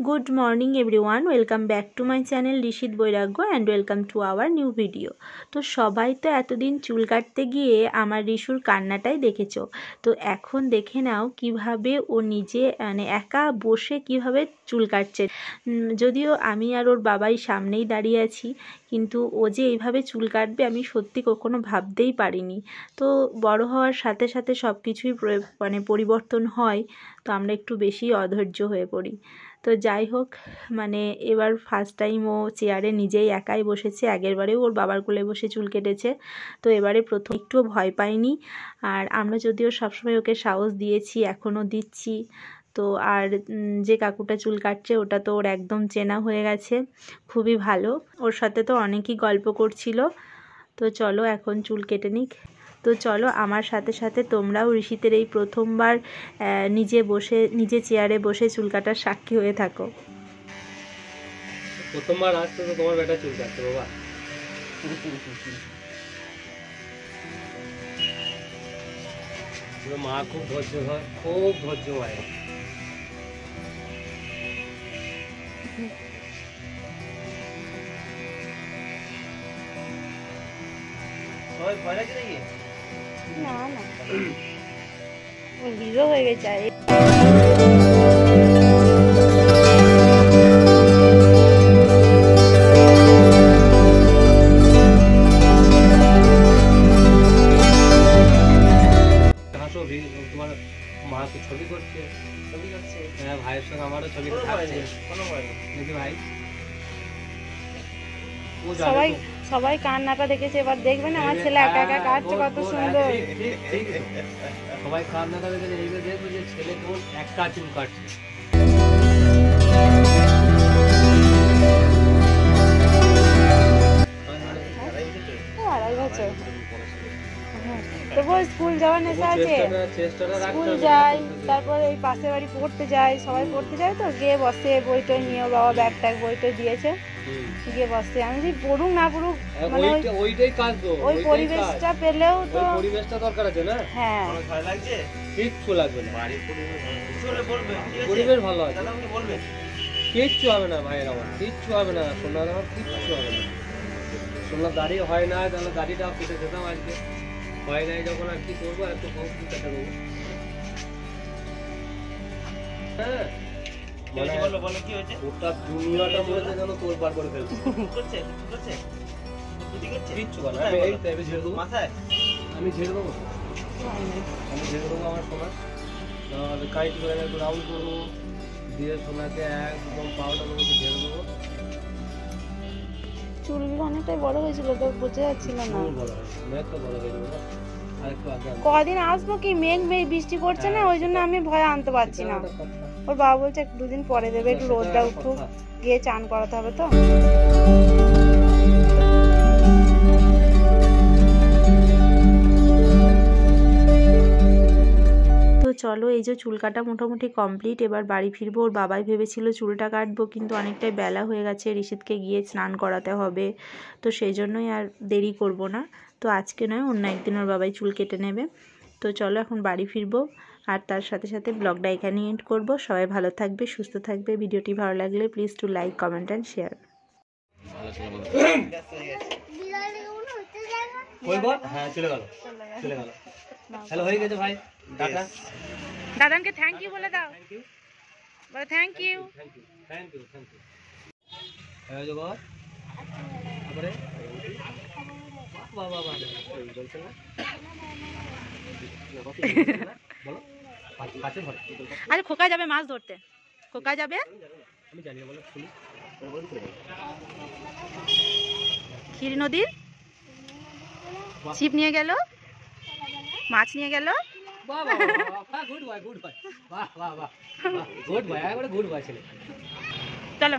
Good morning everyone, welcome back to my channel Rishit Bairagya and welcome to our new video. তো সবাই তো এতদিন চুল কাটতে গিয়ে আমার ঋষুর কান্নাটাই দেখেছো। তো এখন দেখে নাও কিভাবে ও নিজে মানে একা বসে কিভাবে চুল কাটছে। যদিও আমি আর ওর বাবাই সামনেই দাঁড়িয়ে আছি, কিন্তু ও যে এইভাবে চুল কাটবে আমি সত্যি কখনো ভাবতেই পারিনি। তো বড় হওয়ার সাথে সাথে সব কিছুই মানে পরিবর্তন হয়, তো আমরা একটু বেশি অধৈর্য হয়ে পড়ি। তো যাই হোক, মানে এবার ফার্স্ট টাইম ও চেয়ারে নিজেই একাই বসেছে। আগেরবারেও ওর বাবার কোলে বসে চুল কেটেছে, তো এবারে প্রথম একটুও ভয় পাইনি। আর আমরা যদিও সবসময় ওকে সাহস দিয়েছি, এখনও দিচ্ছি। তো আর যে কাকুটা চুল কাটছে ওটা তো ওর একদম চেনা হয়ে গেছে, খুবই ভালো। ওর সাথে তো অনেকই গল্প করছিল। তো চলো এখন চুল কেটে নিক। তো চলো আমার সাথে সাথে তোমরাও ঋষিতের এই প্রথমবার নিজে চেয়ারে বসে চুল কাটার সাক্ষী হয়ে থাকো। প্রথমবার আসতে তো তোমার বেটা চুল কাটছে বাবা। মা খুব ধৈর্য হয়, খুব ধৈর্য হয়। না না হিরো হয়ে গেছে। তোমার মা তো ছবি করছে, হ্যাঁ ভাইয়ের সঙ্গে আমারও ছবি দেখি ভাই। সবাই কান্নাটা দেখেছে, এবার দেখবেন আমার ছেলে একা একা কাটছে কত সুন্দর। সবাই কান্নাটা দেখেছে, এইটা দেখবো যে ছেলে কোন একা চুল কাটছে। তবুও স্কুল যাওয়ার নেশা আছে, স্কুল যাই, তারপর এই পাশের বাড়ি পড়তে যাই, সবাই পড়তে যায় তো গিয়ে বসে, বইটা নিয়ে বাবা ব্যাগ ট্যাগ বইটা দিয়েছে, গিয়ে বসে। আমি যে পড়ুক না পড়ুক, মানে ওইটাই কাজ, ওই পরিবেশটা পেলেও তো পরিবেশটা দরকার আছে না। হ্যাঁ, কিচ্ছু লাগবে না, পরিবেশ ভালো আছে, কিচ্ছু হবে না ভাইয়ের আমার, কিচ্ছু হবে না সোনার আমার, কিচ্ছু হবে না। সোনার দাড়ি হয় না, তাহলে দাড়িটা কেটে যেতাম আজকে, হয় নাই যখন আর কি করবো, একটু কম কেটে দেবো। হ্যাঁ ওটা দুনিয়াটা মনে হচ্ছে যেন তোর পার করে ফেলছে। কিচ্ছু করে আমি ঝেড়ে দেবো, আমি ঝেড়ে দেবো, আমি ঝেড়ে দেবো আমার সোনা। কাইট করে একটু রাউন্ড করবো, দিয়ে সোনাকে একদম পাউডার করে ঝেড়ে দেবো। চুলগুলো অনেকটাই বড় হয়েছিল তো বোঝা যাচ্ছিল না। কদিন আসবো কি, মেঘ বৃষ্টি করছে না, ওই জন্য আমি ভয় আনতে পারছি না। ওর বাবা বলছে দুদিন পরে দেবে, একটু রোদটা উঠুক, গিয়ে চান করাতে হবে। তো চলো, এই যে চুল কাটা মোটামুটি কমপ্লিট, এবার বাড়ি ফিরবো। ওর বাবাই ভেবেছিল চুলটা কাটবো, কিন্তু অনেকটাই বেলা হয়ে গেছে, ঋষিতকে গিয়ে স্নান করাতে হবে, তো সেই জন্যই আর দেরি করব না। তো আজকে নয়, অন্য একদিন ওর বাবাই চুল কেটে নেবে। তো চলো এখন বাড়ি ফিরবো, আর তার সাথে সাথে ব্লগটা এখানেই এন্ড করবো। সবাই ভালো থাকবে, সুস্থ থাকবে। ভিডিওটি ভালো লাগলে please to like, comment and share. হ্যাঁ চলে গেল, চলে গেল। হ্যালো হয়ে গেছে ভাই, টাটা। দাদাকে থ্যাংক ইউ বলে দাও, বলো thank you. Thank you, thank you. হ্যাঁ জগৎ তারপরে বাবা বাবা বলছে না, বলো কাছে ধরে। আরে খোকা যাবে মাছ ধরতে, খোকা যাবে, আমি জানি না, বলো শুনি। ক্ষীর নদীর ছিপ নিয়ে গেল, মাছ নিয়ে গেল। গুড বয়, গুড বয়, বাহ বাহ বাহ, গুড বয়, একবারে গুড বয় ছেলে। চলো।